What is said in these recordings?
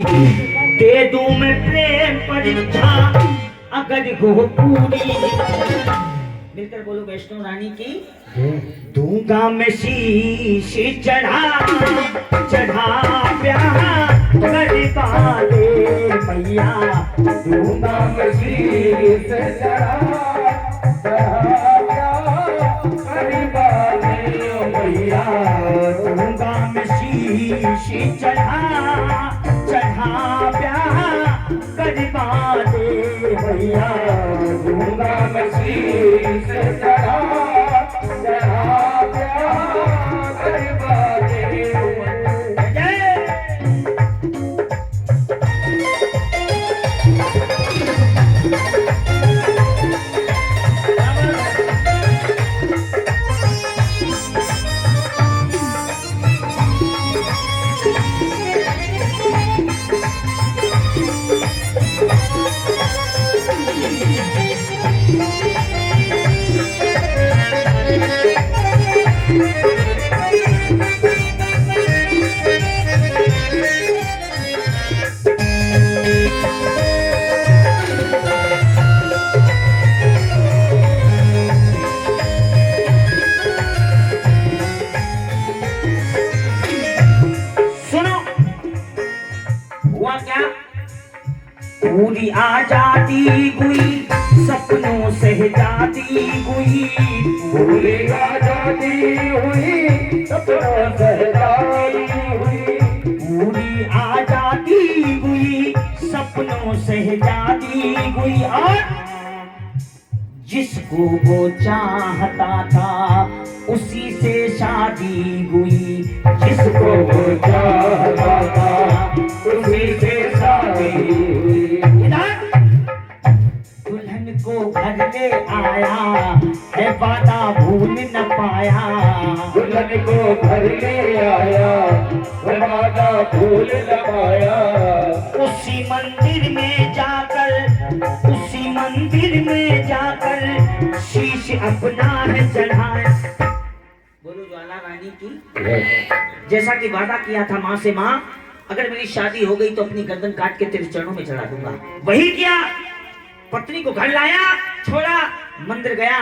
दे दूं मैं प्रेम परीक्षा अगर हो पूरी। मिलकर बोलो वैष्णो रानी की। दूंगा मैं शीश चढ़ा चढ़ा प्यार वाले मैया। दूंगा मैं शीश चढ़ा चढ़ा प्यार वाले मैया। दूंगा मैं शीश चढ़ा चढ़ा प्यार वाले मैया। दूंगा मैं शीश चढ़ा चढ़ा प्यार वाले। पूरी आजादी हुई सपनों से जाती हुई। पूरी आजादी हुई सपनों से जाती हुई। पूरी आजादी हुई सपनों से जाती हुई। और जिसको वो चाहता था उसी से शादी हुई। जिसको वो चाहता था उसी से शादी हुई। दुल्हन को घर ले आया है वादा भूल न पाया। दुल्हन को घर ले आया है वादा भूल न पाया। उसी मंदिर में जाकर उसी मंदिर में जाकर शीश अपना है चढ़ाया। बोलो ज्वाला रानी की। जैसा कि वादा किया था माँ से, माँ अगर मेरी शादी हो गई तो अपनी गर्दन काट के तेरे चरणों में चढ़ा दूंगा। वही किया। पत्नी को घर लाया, छोड़ा, मंदिर गया,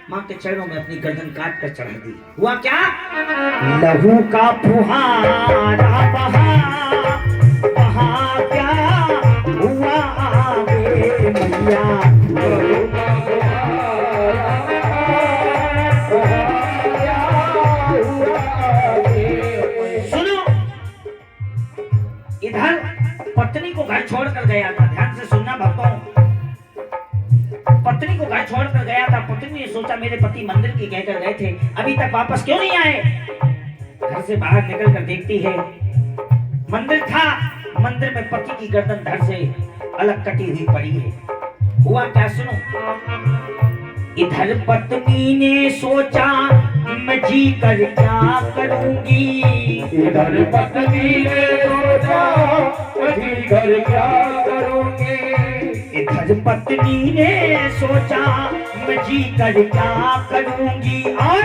माँ के चरणों में अपनी गर्दन काट कर चढ़ा दी। हुआ क्या? लहू का फुहारा बहा क्या हुआ आगे मैया। लहू का फुहारा क्या हुआ आगे। सुनो, इधर पत्नी को घर छोड़कर गया था। ध्यान से सुनना भक्तों। पत्नी को घर छोड़कर गया था। पत्नी ने सोचा मेरे पति मंदिर की कहकर गए थे, अभी तक वापस क्यों नहीं आए। घर से बाहर निकल कर देखती है, मंदिर था, मंदिर में पति की गर्दन धड़ से अलग कटी हुई पड़ी है। हुआ क्या सुनो। इधर पत्नी ने सोचा मैं जी कर क्या करूंगी। इधर पत्नी ने सोचा मैं जी कर क्या करूंगी। इधर पत्नी ने सोचा मैं जी कर क्या करूंगी। और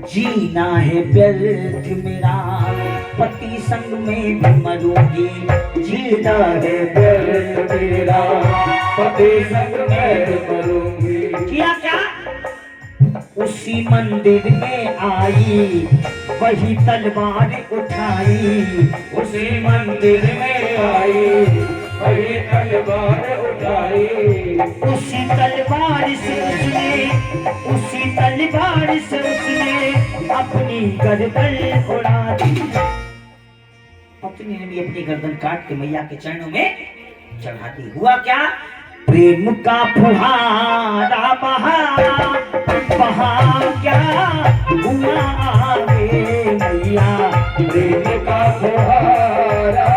जीना है व्यर्थ मेरा पति संग में भी मरूंगी। जीना है व्यर्थ मेरा पति संग में भी मरूंगी। किया क्या? उसी मंदिर में आई वही तलवार उठाई। उसी मंदिर में आई वही तलवार उठाई। उसी तलवार से उसने अपनी गर्दन उड़ा दी। पत्नी ने भी अपनी गर्दन काट के मैया के चरणों में चढ़ा दी। हुआ क्या? प्रेम का फुहारा बहा क्या हुआ आगे मैया। प्रेम का फुहारा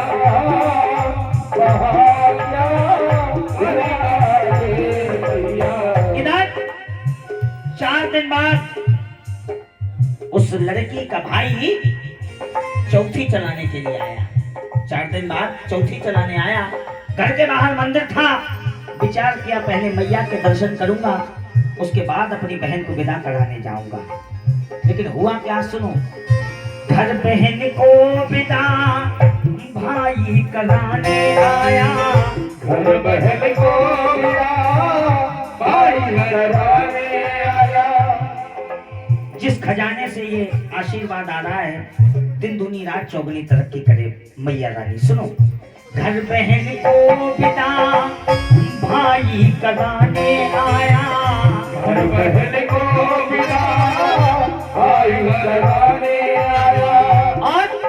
इधर 4 दिन बाद उस लड़की का भाई चौथी चलाने के लिए आया। 4 दिन बाद चौथी चलाने आया। घर के बाहर मंदिर था। विचार किया पहले मैया के दर्शन करूंगा, उसके बाद अपनी बहन को विदा कराने जाऊंगा। लेकिन हुआ क्या सुनो। घर बहन को विदा भाई कराने आया, घर बहन को मिला भाई कराने आया। जिस खजाने से ये आशीर्वाद आ रहा है, दिन दूनी रात चौगुनी तरक्की करे मैया रानी। सुनो, घर बहन को बिना भाई कराने आया, घर बहन को मिला भाई कराने आया। और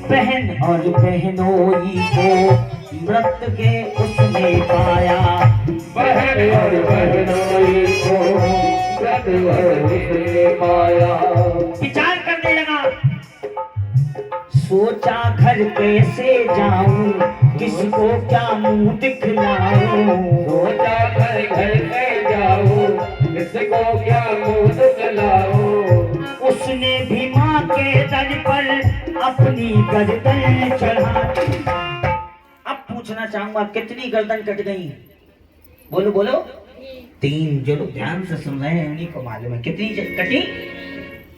बहन और बहनोई को मृत के उसने पाया, बहन और बहनोई को मृत उसने पाया। विचार करने लगा, सोचा घर कैसे जाऊं, किसको क्या मुंह दिखलाऊं। सोचा घर से जाऊं, किसको क्या मुंह दिखलाऊं। उसने भी माँ के दर पर अपनी गर्दन चढ़ा दी। अब पूछना चाहूंगा, कितनी गर्दन कट गई? बोलो बोलो। 3। जो लोग ध्यान से सुन रहे हैं उन्हीं को मालूम है कितनी कटी।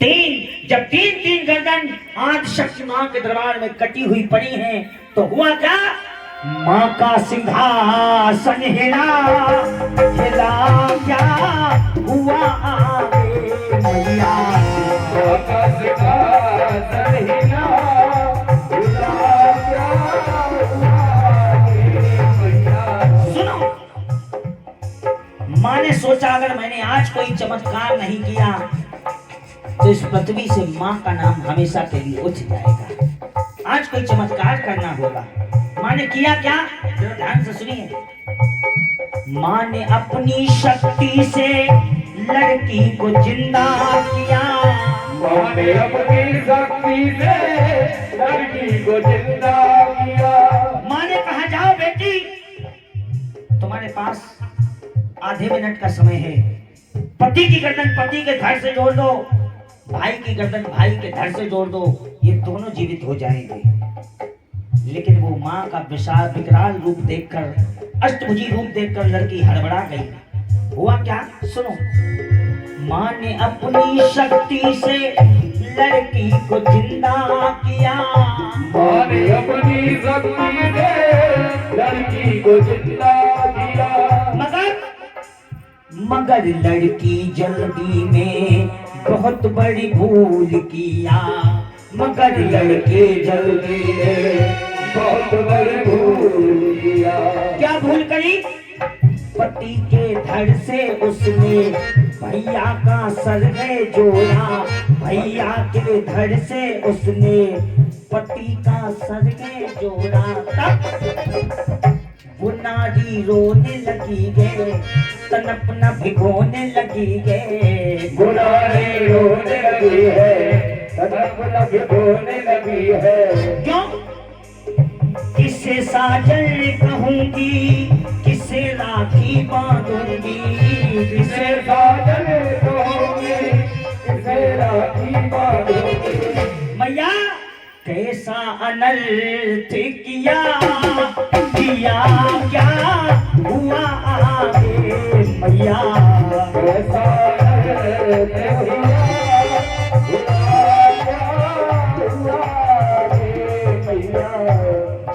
3। जब 3 गर्दन आदि शक्ति माँ के दरबार में कटी हुई पड़ी हैं, तो हुआ क्या? माँ का सिंहासन हिला, हिला क्या हुआ आगे मैया। माँ का सिंहासन हिला, हिला क्या हुआ आगे मैया। सुनो, माँ ने सोचा अगर मैंने आज कोई चमत्कार नहीं किया तो इस पृथ्वी से माँ का नाम हमेशा के लिए उठ जाएगा। आज कोई चमत्कार करना होगा। माँ ने किया क्या? जरा ध्यान से सुनिए। माँ ने अपनी शक्ति से लड़की को जिंदा किया, माँ ने अपनी शक्ति से लड़की को जिंदा किया। माँ ने कहा, जाओ बेटी, तुम्हारे पास आधे मिनट का समय है। पति की गर्दन पति के धड़ से जोड़ दो, भाई की गर्दन भाई के धड़ से जोड़ दो, ये दोनों जीवित हो जाएंगे। लेकिन वो माँ का विशाल विकराल रूप देखकर, अष्टभुजी रूप देखकर लड़की हड़बड़ा गई। हुआ क्या? सुनो, माँ ने अपनी शक्ति से लड़की को जिंदा किया, माँ ने अपनी शक्ति से लड़की को जिंदा किया। मगर लड़की जल्दी में बहुत बड़ी भूल किया, मगर लड़के जल्दी में बहुत बड़ी भूल किया। क्या भूल करी? पति के धड़ से उसने भैया का सर में जोड़ा, भैया के धड़ से उसने पति का सर में जोड़ा। तब वो नारी रोने लगी गे, तन अपना भिगोने लगी गे। गुनाहे रोने लगी है, तन अपना भिगोने लगी है। क्यों? किसे साजन कहूंगी, किसे राखी बांधूंगी, किसे साजन कहूंगी, किसे राखी बांधूंगी। मैया कैसा अनर्थ किया, किया क्या हुआ आगे मैया। कैसा अनर्थ किया, हुआ आगे मैया।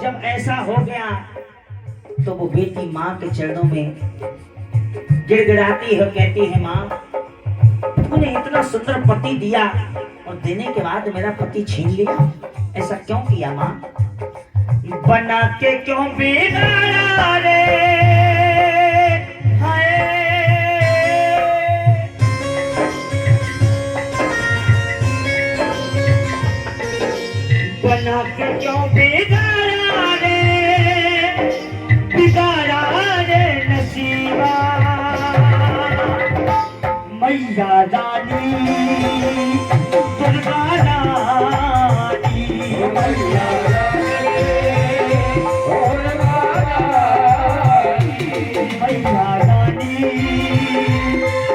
जब ऐसा हो गया तो वो बेटी माँ के चरणों में गिड़गिड़ाती है, कहती है, माँ तूने इतना सुंदर पति दिया और देने के बाद मेरा पति छीन लिया, ऐसा क्यों किया माँ? बना के क्यों बिगाड़ा रे, हाय बना के क्यों बिगाड़ा रे, बिगाड़ा रे नसीबा। मैया रानी दुर्गा रानी, मैया मैया रानी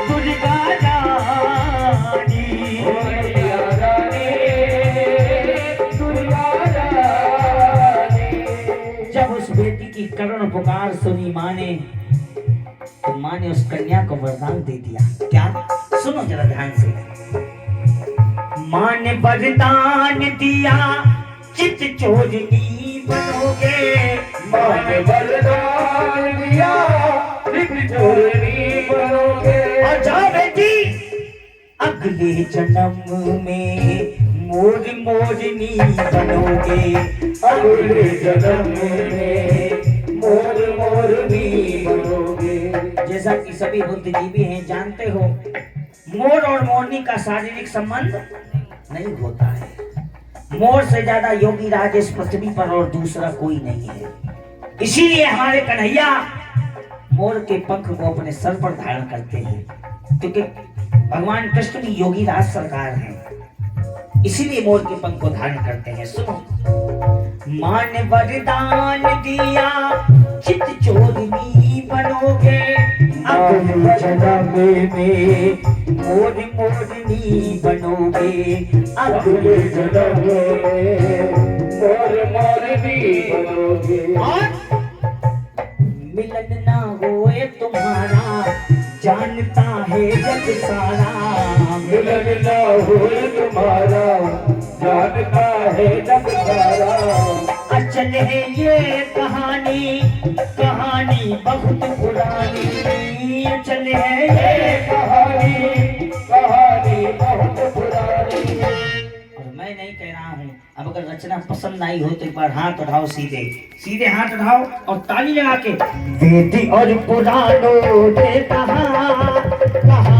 दुर्गा रानी। जब उस बेटी की करुण पुकार सुनी माँ ने, तो माँ ने उस कन्या को वरदान दे दिया। क्या? सुनो जरा ध्यान से। माँ ने वरदान दिया चित चोरनी बनोगे। माँ ने वरदान दिया चित चोरनी बनोगे। अच्छा बेटी, अगले जन्म में मोर मोरनी बनोगे। अगले जन्म में मोर मोरनी बनोगे। जैसा कि सभी बुद्धिजीवी हैं जानते हो, मोर और मोरनी का शारीरिक संबंध नहीं होता है। मोर से ज्यादा योगी राज इस पृथ्वी पर और दूसरा कोई नहीं है। इसीलिए हमारे कन्हैया मोर के पंख को अपने सर पर धारण करते हैं, क्योंकि भगवान कृष्ण भी योगी राज सरकार हैं, इसीलिए मोर के पंख को धारण करते हैं। सुनो, मां ने वरदान दिया चित चोरनी बनोगे। अगले जन्म में मोर मोरनी बनोगे। अगले जन्म में मोर मोरनी बनोगे। और मिलन ना होए तुम्हारा जानता है जग सारा। मिलन ना होए तुम्हारा जानता है जग सारा। अचल है ये कहानी, कहानी बहुत पुरानी। अचल है ये कहानी, कहानी बहुत पुरानी। और मैं नहीं कह रहा हूँ। अब अगर रचना पसंद आई हो तो एक बार हाथ उठाओ, सीधे सीधे हाथ उठाओ और ताली लगा के। वेद और पुराणों ने कहा